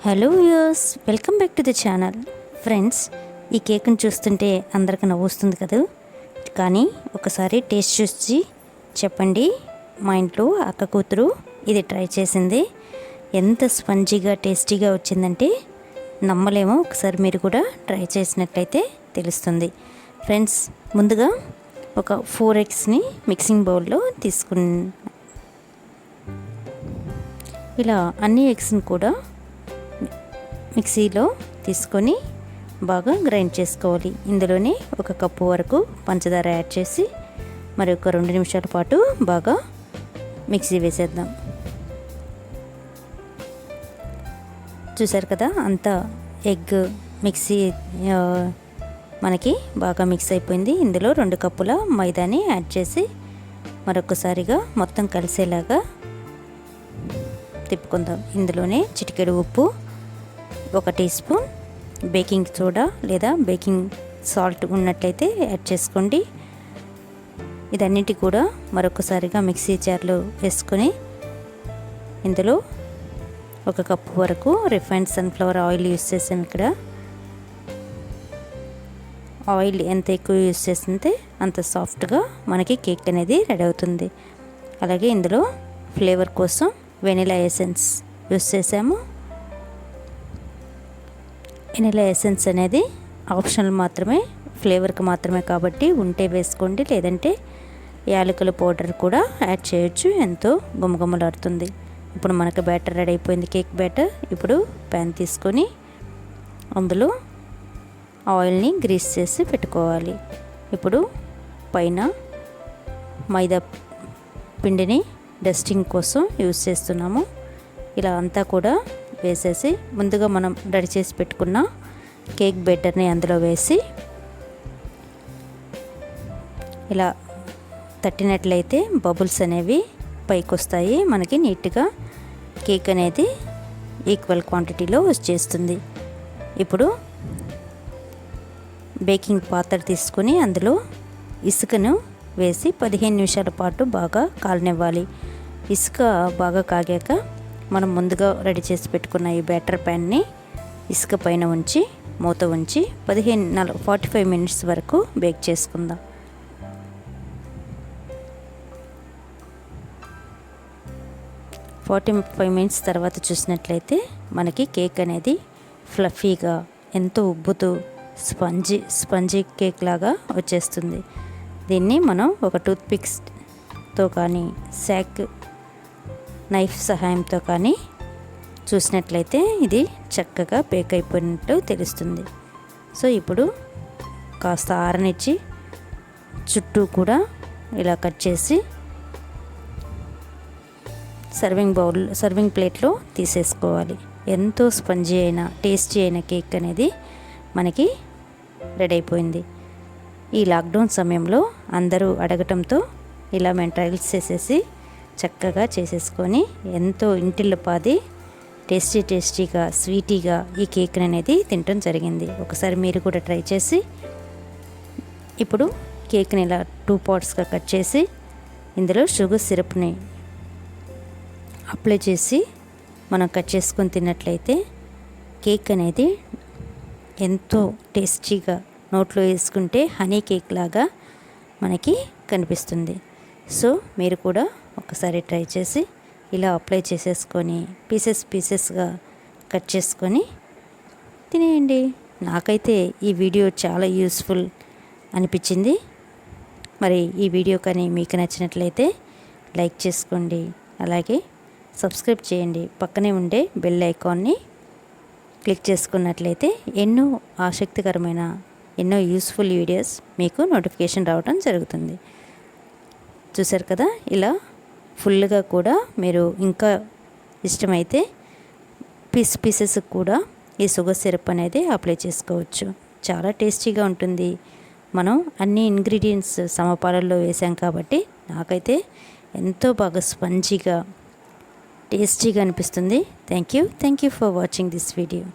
Hello viewers, welcome back to the channel. Friends, ఈ కేక్ని చూస్తుంటే అందరికి నవ్వుస్తుంది కదా. కానీ ఒకసారి టేస్ట్ చూసి చెప్పండి. మా ఇంట్లో అక్క కూతురు ఇది ట్రై చేసింది. ఎంత స్పంజీగా టేస్టీగా వచ్చిందంటే నమ్మలేమో. ఒకసారి మీరు కూడా ట్రై చేసినట్లయితే తెలుస్తుంది. ఫ్రెండ్స్, ముందుగా ఒక 4 eggsని మిక్సింగ్ బౌల్లో ఇలా అన్ని ఎగ్స్ని కూడా మిక్సీలో తీసుకొని బాగా గ్రైండ్ చేసుకోవాలి. ఇందులోనే 1 కప్పు వరకు పంచదార యాడ్ చేసి మరి ఒక 2 నిమిషాల పాటు బాగా మిక్సీ వేసేద్దాం. చూసారు కదా, అంతా ఎగ్ మిక్సీ మనకి బాగా మిక్స్ అయిపోయింది. ఇందులో 2 కప్పుల మైదాని యాడ్ చేసి మరొకసారిగా మొత్తం కలిసేలాగా తిప్పుకుందాం. ఇందులోనే చిటికెడు ఉప్పు, 1 టీ స్పూన్ బేకింగ్ సోడా లేదా బేకింగ్ సాల్ట్ ఉన్నట్లయితే యాడ్ చేసుకోండి. ఇదన్నిటి కూడా మరొకసారిగా మిక్సీ జార్లో వేసుకొని ఇందులో 1 కప్పు వరకు రిఫైన్డ్ సన్ఫ్లవర్ ఆయిల్ యూస్ చేసాం. ఇక్కడ ఆయిల్ ఎంత ఎక్కువ యూస్ చేస్తుంటే అంత సాఫ్ట్గా మనకి కేక్ అనేది రెడీ అవుతుంది. అలాగే ఇందులో ఫ్లేవర్ కోసం వెనిలా ఎసెన్స్ యూస్ చేసాము. వెనిలా ఎసెన్స్ అనేది ఆప్షనల్ మాత్రమే, ఫ్లేవర్కి మాత్రమే కాబట్టి ఉంటే వేసుకోండి, లేదంటే యాలకుల పౌడర్ కూడా యాడ్ చేయొచ్చు. ఎంతో గుమగుమలాడుతుంది. ఇప్పుడు మనకు బ్యాటర్ రెడీ అయిపోయింది, కేక్ బ్యాటర్. ఇప్పుడు ప్యాన్ తీసుకొని అందులో ఆయిల్ని గ్రీస్ చేసి పెట్టుకోవాలి. ఇప్పుడు పైన మైదా పిండిని డస్టింగ్ కోసం యూజ్ చేస్తున్నాము. ఇలా అంతా కూడా వేసేసి ముందుగా మనం రెడీ చేసి పెట్టుకున్న కేక్ బ్యాటర్ని అందులో వేసి ఇలా తట్టినట్లయితే బబుల్స్ అనేవి పైకి వస్తాయి. మనకి నీట్గా కేక్ అనేది ఈక్వల్ క్వాంటిటీలో వచ్చేస్తుంది. ఇప్పుడు బేకింగ్ పాత్ర తీసుకొని అందులో ఇసుకను వేసి 15 నిమిషాల పాటు బాగా కాలనివ్వాలి. ఇసుక బాగా కాగాక మనం ముందుగా రెడీ చేసి పెట్టుకున్న ఈ బ్యాటర్ ప్యాన్ని ఇసుక పైన ఉంచి మూత ఉంచి 45 మినిట్స్ వరకు బేక్ చేసుకుందాం. ఫార్టీ 45 మినిట్స్ తర్వాత చూసినట్లయితే మనకి కేక్ అనేది ఫ్లఫీగా ఎంతో ఉబ్బుతూ స్పంజీ కేక్ లాగా వచ్చేస్తుంది. దీన్ని మనం ఒక టూత్ పిక్స్తో కానీ శాక్ నైఫ్ సహాయంతో కానీ చూసినట్లయితే ఇది చక్కగా బేక్ అయిపోయినట్టు తెలుస్తుంది. సో ఇప్పుడు కాస్త ఆరనిచ్చి చుట్టూ ఇలా కట్ చేసి సర్వింగ్ ప్లేట్లో తీసేసుకోవాలి. ఎంతో స్పంజీ అయిన టేస్టీ అయిన కేక్ అనేది మనకి రెడీ అయిపోయింది. ఈ లాక్డౌన్ సమయంలో అందరూ అడగటంతో ఇలా మేము ట్రయల్స్ చేసేసి చక్కగా చేసేసుకొని ఎంతో ఇంటిల్లిపాది టేస్టీగా స్వీటీగా ఈ కేక్ అనేది తినటం జరిగింది. ఒకసారి మీరు కూడా ట్రై చేసి ఇప్పుడు కేక్ని ఇలా 2 పార్ట్స్గా కట్ చేసి ఇందులో షుగర్ సిరప్ని అప్లై చేసి మనం కట్ చేసుకొని తిన్నట్లయితే కేక్ అనేది ఎంతో టేస్టీగా నోట్లో వేసుకుంటే హనీ కేక్ లాగా మనకి కనిపిస్తుంది. సో మీరు కూడా ఒకసారి ట్రై చేసి ఇలా అప్లై చేసేసుకొని పీసెస్గా కట్ చేసుకొని తినేయండి. నాకైతే ఈ వీడియో చాలా యూస్ఫుల్ అనిపించింది. మరి ఈ వీడియో కానీ మీకు నచ్చినట్లయితే లైక్ చేసుకోండి, అలాగే సబ్స్క్రైబ్ చేయండి. పక్కనే ఉండే బెల్ ఐకాన్ని క్లిక్ చేసుకున్నట్లయితే ఎన్నో ఆసక్తికరమైన ఎన్నో యూస్ఫుల్ వీడియోస్ మీకు నోటిఫికేషన్ రావడం జరుగుతుంది. చూసారు కదా, ఇలా ఫుల్గా కూడా మీరు ఇంకా ఇష్టమైతే పీసెస్ కూడా ఈ షుగర్ సిరప్ అనేది అప్లై చేసుకోవచ్చు. చాలా టేస్టీగా ఉంటుంది. మనం అన్ని ఇంగ్రీడియంట్స్ సమపాలల్లో వేసాం కాబట్టి నాకైతే ఎంతో బాగా స్పంజీగా టేస్టీగా అనిపిస్తుంది. Thank you for watching this video.